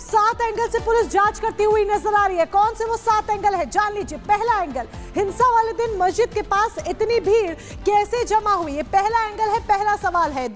7 angle से police जांच करती हुई नजर आ रही है। कौन से वो 7 एंगल है, जान लीजिए। पहला एंगल, हिंसा वाले दिन मस्जिद के पास इतनी भीड़ कैसे जमा हुई, ये पहला एंगल है। पहला सवाल है,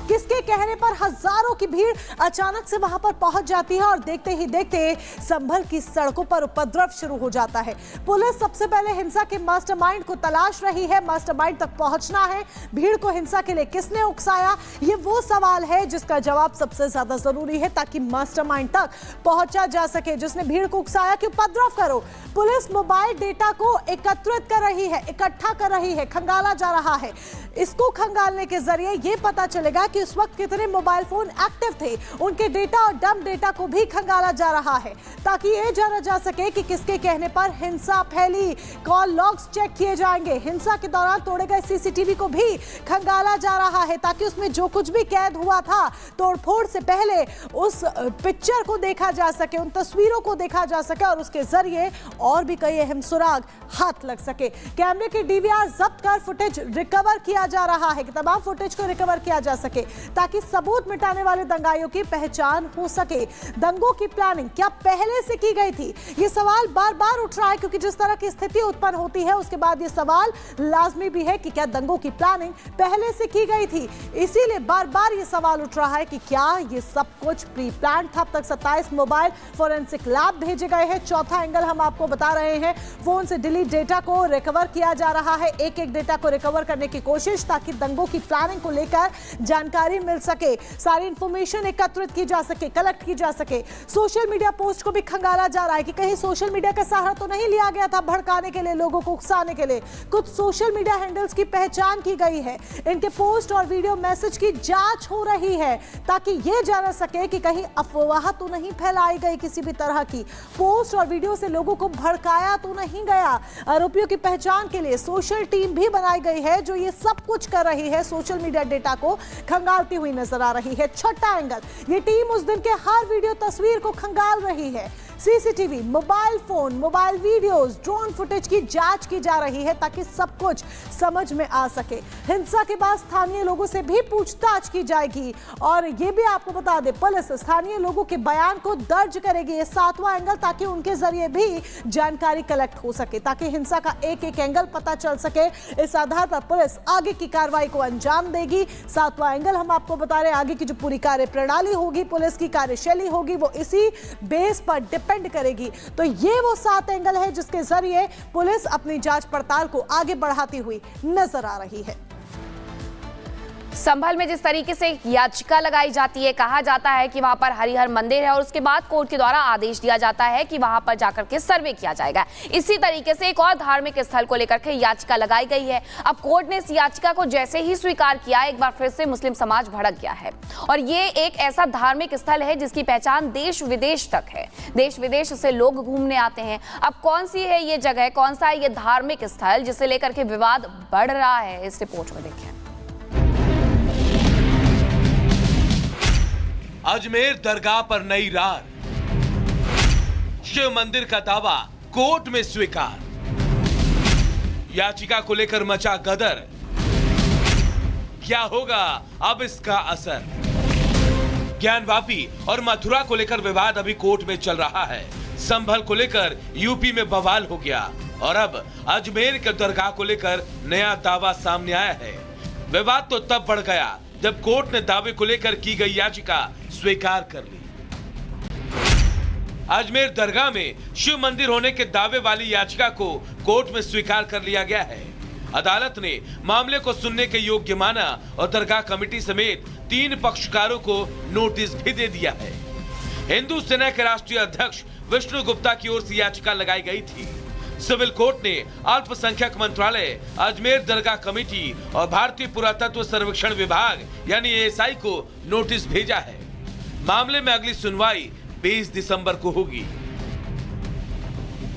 किसके कहने पर हजारों की भीड़ अचानक से वहां पर पहुंच जाती है और देखते ही देखते संभल की सड़कों पर उपद्रव शुरू हो जाता है। पुलिस सबसे पहले हिंसा के मास्टरमाइंड को तलाश रही है। मास्टरमाइंड तक पहुंचना है। भीड़ को हिंसा के लिए किसने उकसाया, ये वो सवाल है जिसका जवाब सबसे ज्यादा जरूरी है, ताकि मास्टरमाइंड तक पहुंचा जा सके। जिसने भीड़ को उकसाया कि उपद्रव करो। पुलिस मोबाइल डेटा को एकत्रित कर रही है, इकट्ठा कर रही है, खंगाला जा रहा है। इसको खंगालने के जरिए ये पता चलेगा कि उस वक्त कितने मोबाइल फोन एक्टिव थे। उनके डेटा और डंप डेटा को भी खंगाला जा रहा है, ताकि ये जाना जा सके कि किसके कहने पर हिंसा फैली। कॉल लॉग्स चेक किए जाएंगे। हिंसा के दौरान तोड़े गए सीसीटीवी को भी खंगाला जा रहा है, ताकि उसमें जो कुछ भी कैद हुआ था तोड़फोड़ से पहले उस पिक्चर को देखा जा सके, उन तस्वीरों को देखा जा सके और उसके जरिए और भी कई अहम सुराग हाथ लग सके। कैमरे के डीवीआर जब्त कर फुटेज रिकवर किया जा रहा है कि तमाम फुटेज को रिकवर किया जा सके, ताकि सबूत मिटाने वाले दंगाइयों की पहचान हो सके। दंगों की प्लानिंग क्या पहले से की गई थी, ये सवाल बार बार उठ रहा है, क्योंकि जिस तरह की स्थिति उत्पन्न होती है उसके बाद ये सवाल लाजमी भी है कि क्या दंगों की प्लानिंग पहले से की गई थी। इसीलिए बार बार ये सवाल उठ रहा है कि क्या ये सब कुछ प्री प्लान था। अब तक 27 मोबाइल फोरेंसिक लैब भेजे गए हैं। चौथा एंगल हम आपको बता रहे हैं, फोन से डिलीट डेटा को रिकवर किया जा रहा है। एक एक डेटा को रिकवर करने की कोशिश, ताकि दंगों की प्लानिंग को लेकर जानकारी मिल सके, सारी इंफॉर्मेशन एकत्रित की जा सके, कलेक्ट की जा सके। सोशल मीडिया पोस्ट को भी खंगाला जा रहा है कि कहीं सोशल मीडिया का सहारा तो नहीं लिया गया था भड़काने के लिए, लोगों को उकसाने के लिए। कुछ सोशल मीडिया हैंडल्स की पहचान की गई है। इनके पोस्ट और वीडियो मैसेज की जांच हो रही है, ताकि यह जाना सके कि कहीं अफवाह तो नहीं फैलाई गई किसी भी तरह की, पोस्ट और वीडियो से लोगों को भड़काया तो नहीं गया। आरोपियों की पहचान के लिए सोशल टीम भी बनाई गई है, जो ये सब कुछ कर रही है, सोशल मीडिया डेटा को खंगालती हुई नजर आ रही है। छठा एंगल, ये टीम उस दिन के हर वीडियो तस्वीर को खंगाल रही है। CCTV, mobile phone, mobile videos, drone footage की जांच की जा रही है, ताकि सब कुछ समझ में आ सके। हिंसा के बाद स्थानीय लोगों से भी पूछताछ की जाएगी और ये भी आपको बता दें, पुलिस स्थानीय लोगों के बयान को दर्ज करेगी। ये 7वां एंगल, ताकि उनके जरिए भी जानकारी कलेक्ट हो सके, ताकि हिंसा का एक एक एंगल पता चल सके। इस आधार पर पुलिस आगे की कार्रवाई को अंजाम देगी। 7वां एंगल हम आपको बता रहे हैं, आगे की जो पूरी कार्य प्रणाली होगी, पुलिस की कार्यशैली होगी, वो इसी बेस पर डिपेंड करेगी। तो ये वो 7 एंगल है जिसके जरिए पुलिस अपनी जांच पड़ताल को आगे बढ़ाती हुई नजर आ रही है। संभल में जिस तरीके से याचिका लगाई जाती है, कहा जाता है कि वहां पर हरिहर मंदिर है और उसके बाद कोर्ट के द्वारा आदेश दिया जाता है कि वहां पर जाकर के सर्वे किया जाएगा। इसी तरीके से एक और धार्मिक स्थल को लेकर के याचिका लगाई गई है। अब कोर्ट ने इस याचिका को जैसे ही स्वीकार किया, एक बार फिर से मुस्लिम समाज भड़क गया है और ये एक ऐसा धार्मिक स्थल है जिसकी पहचान देश विदेश तक है। देश विदेश से लोग घूमने आते हैं। अब कौन सी है ये जगह, कौन सा है ये धार्मिक स्थल जिसे लेकर के विवाद बढ़ रहा है, इस रिपोर्ट में देखिए। अजमेर दरगाह पर नई रार, शिव मंदिर का दावा कोर्ट में स्वीकार। याचिका को लेकर मचा गदर, क्या होगा अब इसका असर? ज्ञानवापी और मथुरा को लेकर विवाद अभी कोर्ट में चल रहा है। संभल को लेकर यूपी में बवाल हो गया और अब अजमेर के दरगाह को लेकर नया दावा सामने आया है। विवाद तो तब बढ़ गया जब कोर्ट ने दावे को लेकर की गई याचिका स्वीकार कर ली। अजमेर दरगाह में शिव मंदिर होने के दावे वाली याचिका को कोर्ट में स्वीकार कर लिया गया है। अदालत ने मामले को सुनने के योग्य माना और दरगाह कमेटी समेत 3 पक्षकारों को नोटिस भी दे दिया है। हिंदू सेना के राष्ट्रीय अध्यक्ष विष्णु गुप्ता की ओर से याचिका लगाई गई थी। सिविल कोर्ट ने अल्पसंख्यक मंत्रालय, अजमेर दरगाह कमेटी और भारतीय पुरातत्व सर्वेक्षण विभाग यानी ASI को नोटिस भेजा है। मामले में अगली सुनवाई 20 दिसंबर को होगी।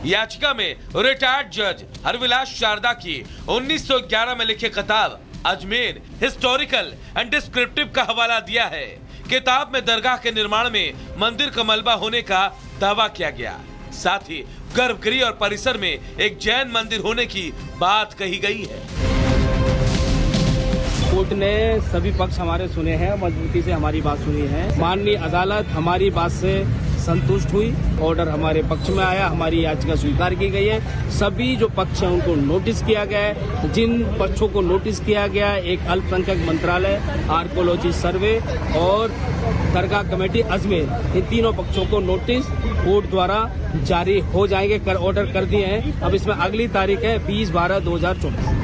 याचिका में रिटायर्ड जज हरविलास शारदा की 1911 में लिखे किताब अजमेर हिस्टोरिकल एंड डिस्क्रिप्टिव का हवाला दिया है। किताब में दरगाह के निर्माण में मंदिर का मलबा होने का दावा किया गया। साथ ही गर्भगृह और परिसर में एक जैन मंदिर होने की बात कही गई है। कोर्ट ने सभी पक्ष हमारे सुने हैं, मजबूती से हमारी बात सुनी है। माननीय अदालत हमारी बात से संतुष्ट हुई, ऑर्डर हमारे पक्ष में आया, हमारी याचिका स्वीकार की गई है। सभी जो पक्ष हैं उनको नोटिस किया गया है। जिन पक्षों को नोटिस किया गया है, एक अल्पसंख्यक मंत्रालय, आर्कोलॉजी सर्वे और दरगाह कमेटी अजमेर, इन तीनों पक्षों को नोटिस कोर्ट द्वारा जारी हो जाएंगे, ऑर्डर कर दिए हैं। अब इसमें अगली तारीख है 20/12/2024।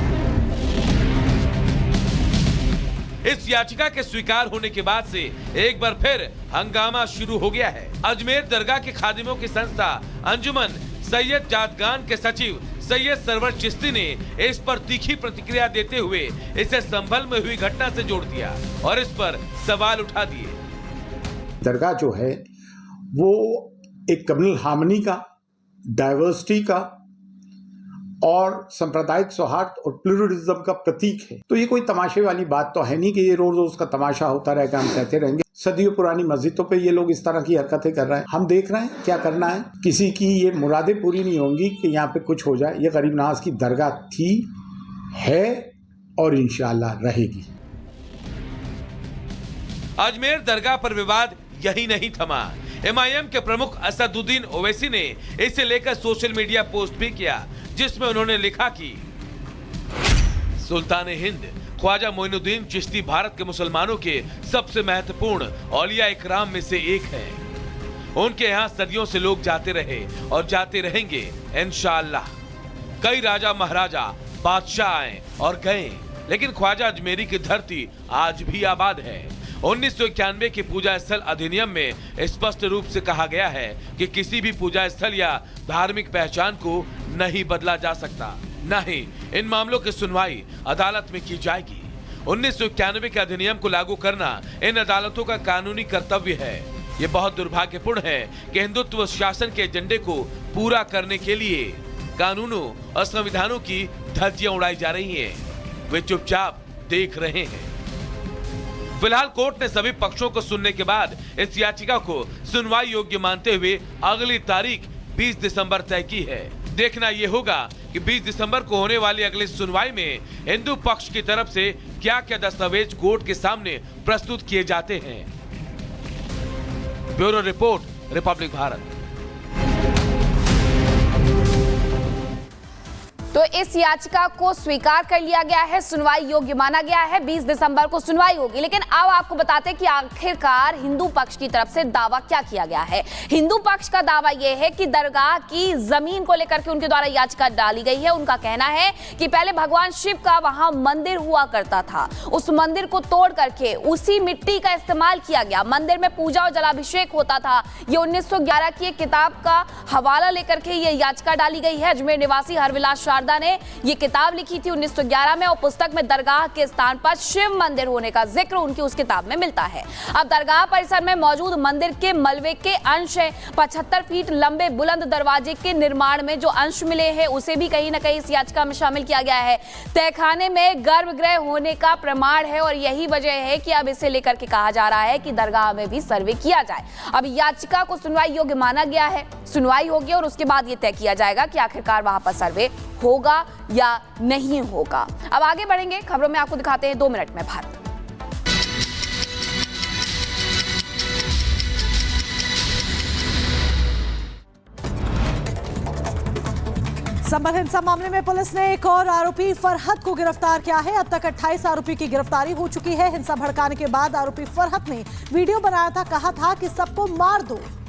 इस याचिका के स्वीकार होने के बाद से एक बार फिर हंगामा शुरू हो गया है। अजमेर दरगाह के खादिमों की संस्था अंजुमन सैयद जादगान के सचिव सैयद सरवर चिश्ती ने इस पर तीखी प्रतिक्रिया देते हुए इसे संभल में हुई घटना से जोड़ दिया और इस पर सवाल उठा दिए। दरगाह जो है वो एक कम्युनल हार्मनी का, डाइवर्सिटी का और सांप्रदायिक सौहार्द और प्लूरलिज्म का प्रतीक है। तो ये कोई तमाशे वाली बात तो है नहीं कि ये रोज रोज का तमाशा होता रहेगा, हम कहते रहेंगे। सदियों पुरानी मस्जिदों पे ये लोग इस तरह की हरकतें कर रहे हैं। हम देख रहे हैं क्या करना है। किसी की ये मुरादें पूरी नहीं होंगी कि यहाँ पे कुछ हो जाए। ये गरीब नवाज की दरगाह थी, है और इंशाअल्लाह रहेगी। अजमेर दरगाह पर विवाद यही नहीं थमा। MIM के प्रमुख असदुद्दीन ओवैसी ने इसे लेकर सोशल मीडिया पोस्ट भी किया, जिसमें उन्होंने लिखा कि सुल्तान हिंद ख्वाजा मोइनुद्दीन चिश्ती भारत के मुसलमानों के सबसे महत्वपूर्ण औलिया इकराम में से एक है। उनके यहाँ सदियों से लोग जाते रहे और जाते रहेंगे इंशाअल्लाह। कई राजा महाराजा बादशाह आए और गए, लेकिन ख्वाजा अजमेरी की धरती आज भी आबाद है। 1991 के पूजा स्थल अधिनियम में स्पष्ट रूप से कहा गया है कि किसी भी पूजा स्थल या धार्मिक पहचान को नहीं बदला जा सकता, न ही इन मामलों की सुनवाई अदालत में की जाएगी। 1991 के अधिनियम को लागू करना इन अदालतों का कानूनी कर्तव्य है। ये बहुत दुर्भाग्यपूर्ण है कि हिंदुत्व शासन के एजेंडे को पूरा करने के लिए कानूनों और संविधानों की धज्जियां उड़ाई जा रही हैं। वे चुपचाप देख रहे हैं। फिलहाल कोर्ट ने सभी पक्षों को सुनने के बाद इस याचिका को सुनवाई योग्य मानते हुए अगली तारीख 20 दिसंबर तय की है। देखना यह होगा कि 20 दिसंबर को होने वाली अगली सुनवाई में हिंदू पक्ष की तरफ से क्या क्या दस्तावेज कोर्ट के सामने प्रस्तुत किए जाते हैं। Bureau report, Republic Bharat. तो इस याचिका को स्वीकार कर लिया गया है, सुनवाई योग्य माना गया है। 20 दिसंबर को सुनवाई होगी। लेकिन अब आपको बताते हैं कि आखिरकार हिंदू पक्ष की तरफ से दावा क्या किया गया है। हिंदू पक्ष का दावा यह है कि दरगाह की जमीन को लेकर के उनके द्वारा याचिका डाली गई है। उनका कहना है कि पहले भगवान शिव का वहां मंदिर हुआ करता था, उस मंदिर को तोड़ करके उसी मिट्टी का इस्तेमाल किया गया, मंदिर में पूजा और जलाभिषेक होता था। ये 1911 की एक किताब का हवाला लेकर के ये याचिका डाली गई है। अजमेर निवासी हरविलास ने ये किताब लिखी थी 1911 में और पुस्तक में दरगाह के स्थान पर शिव मंदिर होने का जिक्र उनकी उस किताब में मिलता है। अब दरगाह परिसर में मौजूद मंदिर के मलबे के अंश हैं। 75 फीट लंबे बुलंद दरवाजे के निर्माण में जो अंश मिले हैं उसे भी कहीं ना कहीं इस याचिका में शामिल किया गया है। तहखाने में गर्भगृह होने का प्रमाण है और यही वजह है कि अब इसे लेकर के कहा जा रहा है कि दरगाह में भी सर्वे किया जाए। अब याचिका को सुनवाई योग्य माना गया है, सुनवाई होगी और उसके बाद यह तय किया जाएगा कि आखिरकार वहां पर सर्वे होगा या नहीं होगा। अब आगे बढ़ेंगे, खबरों में आपको दिखाते हैं 2 मिनट में भारत। संभल हिंसा मामले में पुलिस ने एक और आरोपी फरहत को गिरफ्तार किया है। अब तक 28 आरोपी की गिरफ्तारी हो चुकी है। हिंसा भड़काने के बाद आरोपी फरहत ने वीडियो बनाया था, कहा था कि सबको मार दो।